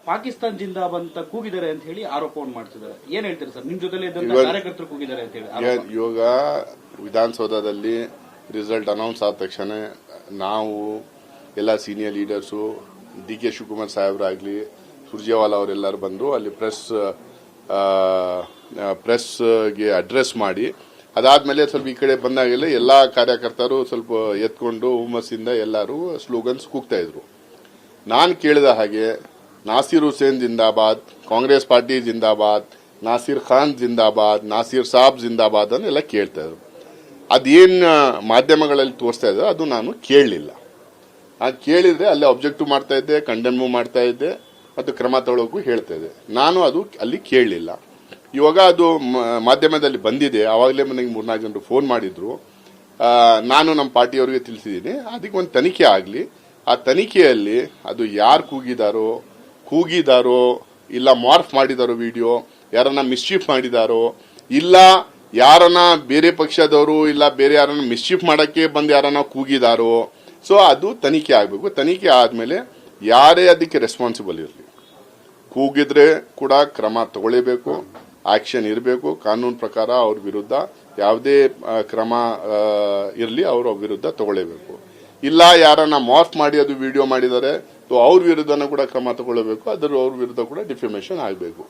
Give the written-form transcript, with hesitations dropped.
ಪಾಕಿಸ್ತಾನ್ ಜಿಂದಾಬಾದ್ ಅಂತ ಕೂಗಿದ್ದಾರೆ ಅಂತ ಹೇಳಿ ಆರೋಪವನ್ನು ಮಾಡ್ತಿದ್ದಾರೆ. ಏನ್ ಹೇಳ್ತೀರಿ ಸರ್? ನಿಮ್ ಜೊತೆಲೆ ಇದ್ದಂತ ಕಾರ್ಯಕರ್ತರು ಕೂಗಿದ್ದಾರೆ ಅಂತ ಹೇಳಿ ಇವಾಗ ವಿಧಾನಸೌಧದಲ್ಲಿ ರಿಸಲ್ಟ್ ಅನೌನ್ಸ್ ಆದ ತಕ್ಷಣ ನಾವು ಎಲ್ಲ senior leaders D K Shivakumar ಸಾಹೇಬ್ರಾಗ್ಲಿ ಸುರ್ಜೇವಾಲಾ ಅವರೆಲ್ಲರೂ ಬಂದು ಅಲ್ಲಿ ಪ್ರೆಸ್ಗೆ ಅಡ್ರೆಸ್ ಮಾಡಿ ಅದಾದ್ಮೇಲೆ ಸ್ವಲ್ಪ ಈ ಕಡೆ ಬಂದಾಗೆಲ್ಲ ಎಲ್ಲಾ ಕಾರ್ಯಕರ್ತರು ಸ್ವಲ್ಪ ಎತ್ಕೊಂಡು ಹುಮ್ಮಸ್ಸಿಂದ ಎಲ್ಲರೂ ಸ್ಲೋಗನ್ಸ್ ಕೂಗ್ತಾ ಇದ್ರು. ನಾನು ಕೇಳಿದ ಹಾಗೆ ನಾಸೀರ್ ಹುಸೇನ್ ಜಿಂದಾಬಾದ್, ಕಾಂಗ್ರೆಸ್ ಪಾರ್ಟಿ ಜಿಂದಾಬಾದ್, ನಾಸೀರ್ ಖಾನ್ ಜಿಂದಾಬಾದ್, ನಾಸೀರ್ ಸಾಬ್ ಜಿಂದಾಬಾದ್ ಅನ್ನೆಲ್ಲ ಕೇಳ್ತಾ ಇದ್ರು. ಅದೇನ್ ಮಾಧ್ಯಮಗಳಲ್ಲಿ ತೋರಿಸ್ತಾ ಇದ್ರು ಅದು ನಾನು ಕೇಳಲಿಲ್ಲ. ನಾನು ಕೇಳಿದ್ರೆ ಅಲ್ಲಿ ಅಬ್ಜೆಕ್ಟಿವ್ ಮಾಡ್ತಾ ಇದ್ದೆ, ಕಂಡೆಮ್ ಮಾಡ್ತಾ ಇದ್ದೆ ಮತ್ತು ಕ್ರಮ ತಗೊಳ್ಳೋಕು ಹೇಳ್ತಾ ಇದ್ದೆ. ನಾನು ಅದು ಅಲ್ಲಿ ಕೇಳಲಿಲ್ಲ. ಇವಾಗ ಅದು ಮಾಧ್ಯಮದಲ್ಲಿ ಬಂದಿದೆ. ಆವಾಗಲೇ ನನಗೆ 3-4 ಜನರು ಫೋನ್ ಮಾಡಿದ್ರು. ನಾನು ನಮ್ಮ ಪಾರ್ಟಿಯವರಿಗೆ ತಿಳಿಸಿದ್ದೀನಿ ಅದಕ್ಕೆ ಒಂದು ತನಿಖೆ ಆಗಲಿ. ಆ ತನಿಖೆಯಲ್ಲಿ ಅದು ಯಾರು ಕೂಗಿದಾರೋ ಇಲ್ಲ ಮಾರ್ಫ್ ಮಾಡಿದಾರೋ ವಿಡಿಯೋ, ಯಾರನ್ನ ಮಿಸ್ಚೀಫ್ ಮಾಡಿದಾರೋ ಇಲ್ಲ ಯಾರನ್ನ ಬೇರೆ ಪಕ್ಷದವರು ಇಲ್ಲ ಬೇರೆ ಯಾರನ್ನ ಮಿಸ್ಚೀಫ್ ಮಾಡಕ್ಕೆ ಬಂದು ಯಾರನ್ನ ಕೂಗಿದಾರೋ, ಸೊ ಅದು ತನಿಖೆ ಆಗಬೇಕು. ತನಿಖೆ ಆದ್ಮೇಲೆ ಯಾರೇ ಅದಕ್ಕೆ ರೆಸ್ಪಾನ್ಸಿಬಲ್ ಇರಲಿ, ಕೂಗಿದ್ರೆ ಕೂಡ ಕ್ರಮ ತಗೊಳ್ಳೇಬೇಕು, ಆಕ್ಷನ್ ಇರಬೇಕು. ಕಾನೂನು ಪ್ರಕಾರ ಅವ್ರ ವಿರುದ್ಧ ಯಾವುದೇ ಕ್ರಮ ಇರಲಿ ಅವ್ರ ವಿರುದ್ಧ ತಗೊಳ್ಳೇಬೇಕು. ಇಲ್ಲ ಯಾರನ್ನ ಮಾರ್ಫ್ ಮಾಡಿ ಅದು ವಿಡಿಯೋ ಮಾಡಿದ್ದಾರೆ ಅವ್ರ ವಿರುದ್ಧನೂ ಕೂಡ ಕ್ರಮ ತಗೊಳ್ಳಬೇಕು. ಅವ್ರ ವಿರುದ್ಧ ಕೂಡ ಡಿಫಾಮೇಷನ್ ಆಗಬೇಕು.